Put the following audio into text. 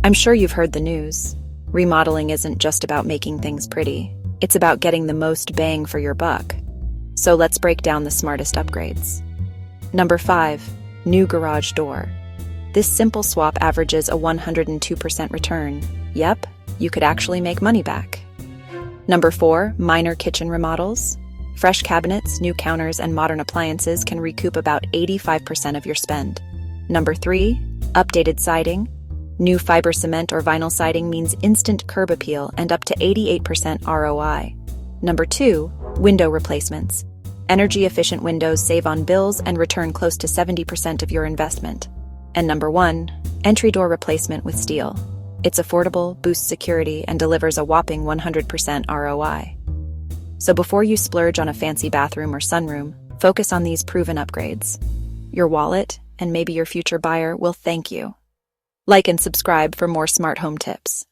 I'm sure you've heard the news. Remodeling isn't just about making things pretty. It's about getting the most bang for your buck. So let's break down the smartest upgrades. Number 5. New garage door. This simple swap averages a 102% return. Yep, you could actually make money back. Number 4. Minor kitchen remodels. Fresh cabinets, new counters, and modern appliances can recoup about 85% of your spend. Number 3. Updated siding. New fiber cement or vinyl siding means instant curb appeal and up to 88% ROI. Number 2. Window replacements. Energy-efficient windows save on bills and return close to 70% of your investment. And number 1. Entry door replacement with steel. It's affordable, boosts security, and delivers a whopping 100% ROI. So before you splurge on a fancy bathroom or sunroom, focus on these proven upgrades. Your wallet, and maybe your future buyer, will thank you. Like and subscribe for more smart home tips.